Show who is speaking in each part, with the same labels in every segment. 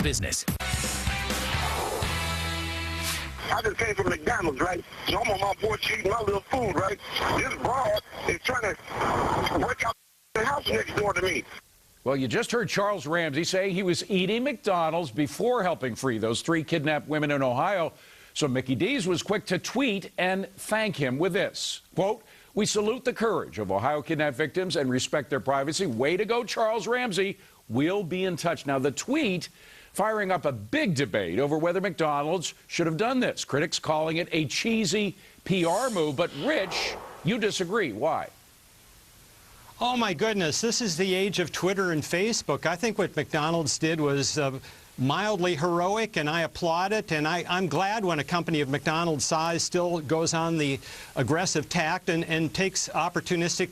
Speaker 1: business.
Speaker 2: I just came from McDonald's, right? So I'm on my porch eating my little food, right? This broad is trying to break out the house next door to me.
Speaker 3: Well, you just heard Charles Ramsey say he was eating McDonald's before helping free those 3 kidnapped women in Ohio. So Mickey D's was quick to tweet and thank him with this. Quote, "We salute the courage of Ohio kidnapped victims and respect their privacy. Way to go, Charles Ramsey. We'll be in touch." Now, the tweet firing up a big debate over whether McDonald's should have done this. Critics calling it a cheesy PR move. But, Rich, you disagree. Why?
Speaker 4: Oh, my goodness. This is the age of Twitter and Facebook. I think what McDonald's did was mildly heroic, and I applaud it. And I'm glad when a company of McDonald's size still goes on the aggressive tact and takes opportunistic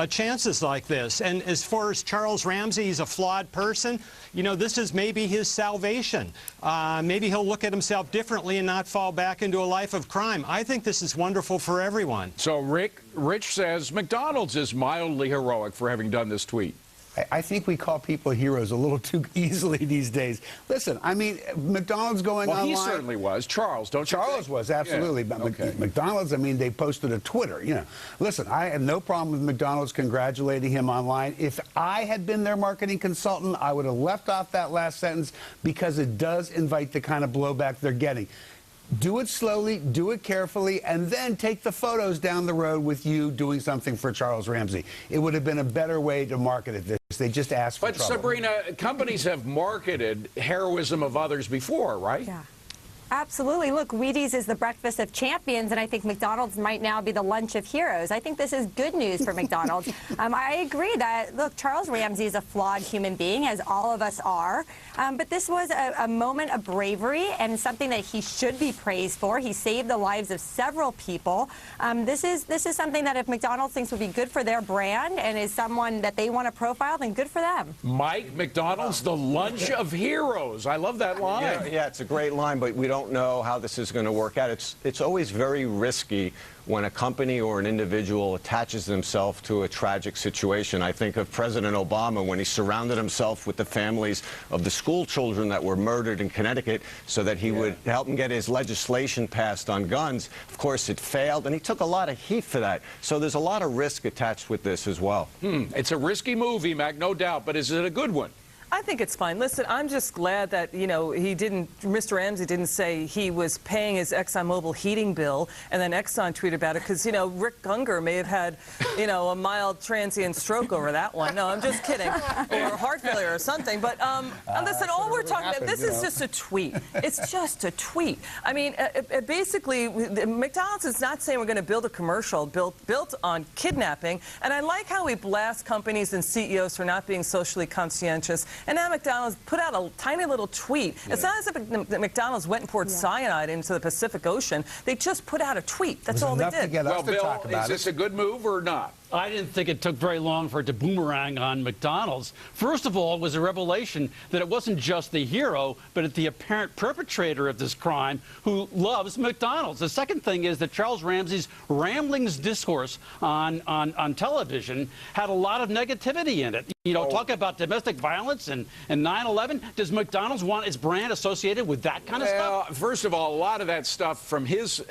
Speaker 4: chances like this. And as far as Charles Ramsey, he's a flawed person. You know, this is maybe his salvation. Maybe he'll look at himself differently and not fall back into a life of crime. I think this is wonderful for everyone.
Speaker 3: So Rich says McDonald's is mildly heroic for having done this tweet.
Speaker 5: I think we call people heroes a little too easily these days. Listen, I mean, McDonald's going
Speaker 3: online.
Speaker 5: Well,
Speaker 3: he certainly was. Charles, don't you think?
Speaker 5: Charles was, absolutely.
Speaker 3: Yeah.
Speaker 5: But
Speaker 3: okay.
Speaker 5: McDonald's, I mean, they posted a Twitter, you know. Listen, I have no problem with McDonald's congratulating him online. If I had been their marketing consultant, I would have left off that last sentence because it does invite the kind of blowback they're getting. Do it slowly, do it carefully, and then take the photos down the road with you doing something for Charles Ramsey. It would have been a better way to market it. They just asked for trouble.
Speaker 3: But, Sabrina, companies have marketed heroism of others before, right?
Speaker 6: Yeah. Absolutely. Look, Wheaties is the breakfast of champions, and I think McDonald's might now be the lunch of heroes. I think this is good news for McDonald's. I agree that, look, Charles Ramsey is a flawed human being, as all of us are. But this was a moment of bravery and something that he should be praised for. He saved the lives of several people. This is something that if McDonald's thinks would be good for their brand and is someone that they want to profile, then good for them.
Speaker 3: Mike, McDonald's, the lunch of heroes. I love that line.
Speaker 7: Yeah, it's a great line, but we don't know how this is going to work out. It's always very risky when a company or an individual attaches themselves to a tragic situation. I think of President Obama when he surrounded himself with the families of the school children that were murdered in Connecticut so that he would help him get his legislation passed on guns. Of course, it failed, and he took a lot of heat for that. So there's a lot of risk attached with this as well.
Speaker 3: It's a risky movie, Mac, no doubt, but is it a good one?
Speaker 8: I think it's fine. Listen, I'm just glad that, you know, Mr. Ramsey didn't say he was paying his ExxonMobil heating bill and then Exxon tweeted about it because, you know, Rick Gunger may have had, you know, a mild transient stroke over that one. No, I'm just kidding. Or heart failure or something. But listen, all we're talking about, this is just a tweet. It's just a tweet. I mean, basically, McDonald's is not saying we're going to build a commercial built on kidnapping. And I like how we blast companies and CEOs for not being socially conscientious. And now McDonald's put out a tiny little tweet. Yeah. It's not as if McDonald's went and poured cyanide into the Pacific Ocean. They just put out a tweet. That's all they did.
Speaker 3: Well, Bill, is this a good move or not?
Speaker 9: I didn't think it took very long for it to boomerang on McDonald's. First of all, it was a revelation that it wasn't just the hero, but the apparent perpetrator of this crime who loves McDonald's. The second thing is that Charles Ramsey's ramblings discourse on television had a lot of negativity in it. You know, talk about domestic violence and 9/11. Does McDonald's want its brand associated with that kind of stuff?
Speaker 3: Well, first of all, a lot of that stuff from his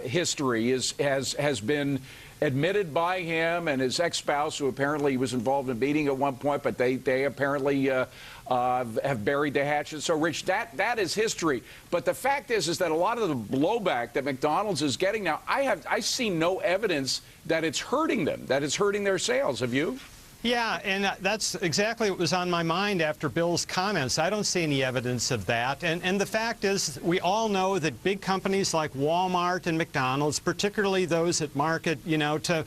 Speaker 3: history has been admitted by him and his ex-spouse, who apparently was involved in beating at one point, but they apparently have buried the hatchet. So, Rich, that is history. But the fact is that a lot of the blowback that McDonald's is getting now, I see no evidence that it's hurting them, that it's hurting their sales. Have you?
Speaker 4: Yeah, and that's exactly what was on my mind after Bill's comments. I don't see any evidence of that. And the fact is, we all know that big companies like Walmart and McDonald's, particularly those that market, you know, to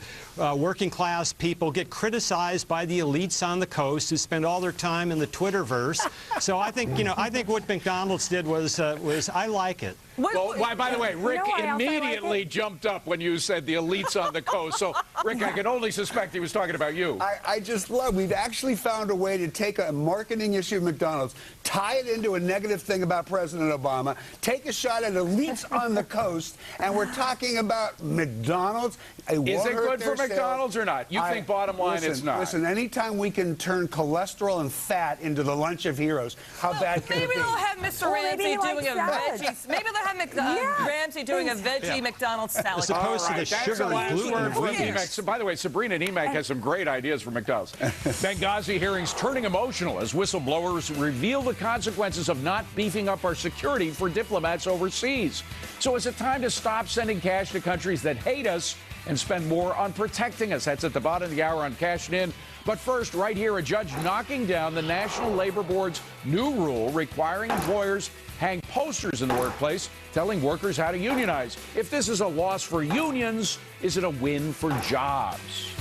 Speaker 4: working class people, get criticized by the elites on the coast who spend all their time in the Twitterverse. So I think, you know, I think what McDonald's did was I like it.
Speaker 3: Well, by the way, Rick immediately jumped up when you said the elites on the coast. So Rick, I can only suspect he was talking about you.
Speaker 5: I just love, we've actually found a way to take a marketing issue of McDonald's, tie it into a negative thing about President Obama, take a shot at elites on the coast, and we're talking about McDonald's.
Speaker 3: Is it good for McDonald's or not? You think bottom line it's not?
Speaker 5: Listen, anytime we can turn cholesterol and fat into the lunch of heroes, how bad can it be?
Speaker 8: Maybe they'll have Mr. Ramsey doing a veggie. Maybe they'll have Ramsey doing a veggie McDonald's salad.
Speaker 4: As opposed to the sugar and gluten.
Speaker 3: By the way, Sabrina Schaeffer has some great ideas for McDonald's. Benghazi hearings turning emotional as whistleblowers reveal the consequences of not beefing up our security for diplomats overseas. So is it time to stop sending cash to countries that hate us and spend more on protecting us? That's at the bottom of the hour on Cashing In. But first, right here, a judge knocking down the National Labor Board's new rule requiring employers hang posters in the workplace telling workers how to unionize. If this is a loss for unions, is it a win for jobs?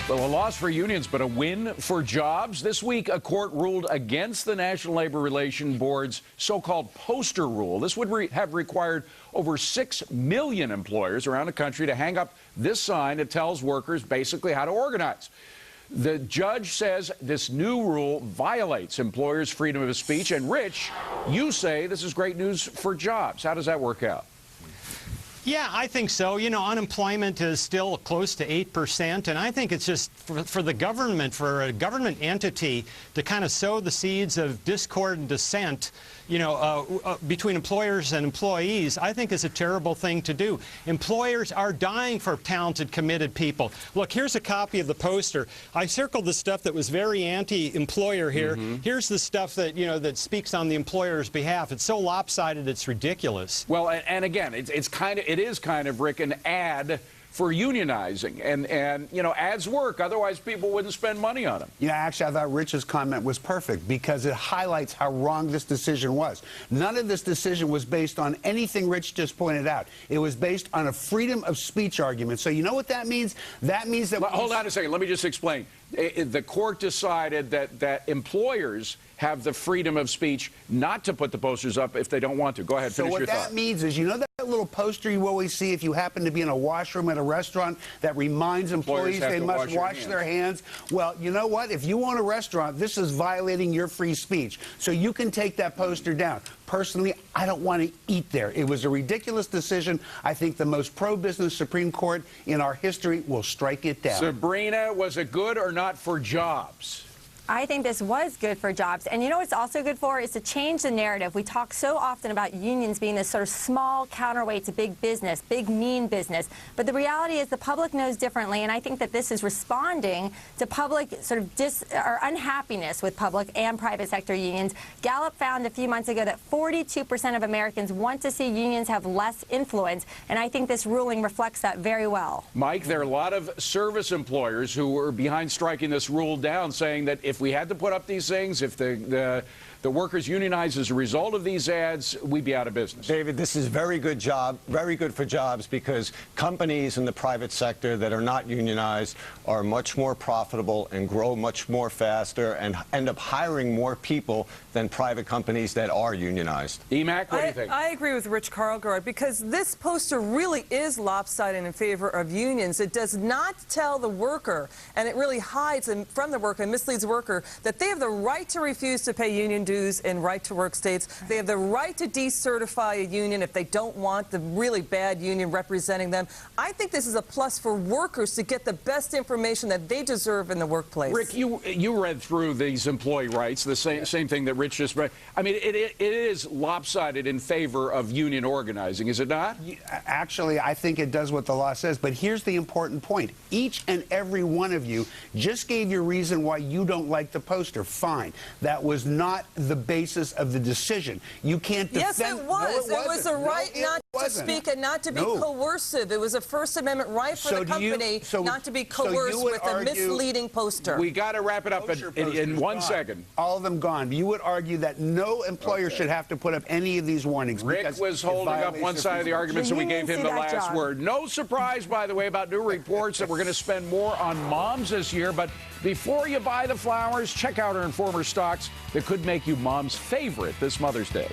Speaker 3: Well, a loss for unions, but a win for jobs. This week, a court ruled against the National Labor Relations Board's so-called poster rule. This would have required over 6 million employers around the country to hang up this sign that tells workers basically how to organize. The judge says this new rule violates employers' freedom of speech. And Rich, you say this is great news for jobs. How does that work out?
Speaker 4: Yeah, I think so. You know, unemployment is still close to 8%, and I think it's just for the government, for a government entity to kind of sow the seeds of discord and dissent, you know, between employers and employees, I think is a terrible thing to do. Employers are dying for talented, committed people. Look, here's a copy of the poster. I circled the stuff that was very anti-employer here. Here's the stuff that, you know, that speaks on the employer's behalf. It's so lopsided, it's ridiculous.
Speaker 3: Well, and again, it is kind of, Rick, an ad for unionizing. And you know, ads work. Otherwise, people wouldn't spend money on them.
Speaker 5: You know, actually, I thought Rich's comment was perfect because it highlights how wrong this decision was. None of this decision was based on anything Rich just pointed out. It was based on a freedom of speech argument. So you know what that means? That means that...
Speaker 3: Hold on a second. Let me just explain. The court decided that employers have the freedom of speech not to put the posters up if they don't want to. Go ahead, finish your thought.
Speaker 5: So what that means is, you know that little poster you always see if you happen to be in a washroom at a restaurant that reminds employees they must wash their hands? Well, you know what? If you own a restaurant, this is violating your free speech. So you can take that poster down. Personally, I don't want to eat there. It was a ridiculous decision. I think the most pro-business Supreme Court in our history will strike it down.
Speaker 3: Sabrina, was it good or not for jobs?
Speaker 6: I think this was good for jobs. And you know what's also good for is to change the narrative. We talk so often about unions being this sort of small counterweight to big business, big mean business. But the reality is the public knows differently, and I think that this is responding to public sort of unhappiness with public and private sector unions. Gallup found a few months ago that 42% of Americans want to see unions have less influence, and I think this ruling reflects that very well.
Speaker 3: Mike, there are a lot of service employers who were behind striking this rule down, saying that if we had to put up these things, if the workers unionize as a result of these ads, we'd be out of business.
Speaker 7: David, this is very good for jobs, because companies in the private sector that are not unionized are much more profitable and grow much more faster and end up hiring more people than private companies that are unionized.
Speaker 3: Emac, what do you think?
Speaker 8: I agree with Rich Karlgaard, because this poster really is lopsided in favor of unions. It does not tell the worker, and it really hides from the worker and misleads the worker, that they have the right to refuse to pay union dues in right-to-work states. They have the right to decertify a union if they don't want the really bad union representing them. I think this is a plus for workers to get the best information that they deserve in the workplace.
Speaker 3: Rick, you read through these employee rights, the same thing that Rich just read. I mean, it is lopsided in favor of union organizing, is it not?
Speaker 5: Actually, I think it does what the law says, but here's the important point. Each and every one of you just gave your reason why you don't like the poster. Fine. That was not the basis of the decision. You can't defend...
Speaker 8: Yes, it was.
Speaker 5: No,
Speaker 8: it was a right not to speak and not to be coercive. It was a First Amendment right for the company not to be coerced with a misleading poster.
Speaker 3: We got to wrap it up in 1 second.
Speaker 5: All of them gone. You would argue that no employer should have to put up any of these warnings.
Speaker 3: Rick was holding up one side of the argument, so we gave him the last word. No surprise, by the way, about new reports that we're going to spend more on moms this year. But before you buy the flowers, check out our Informer stocks that could make you mom's favorite this Mother's Day.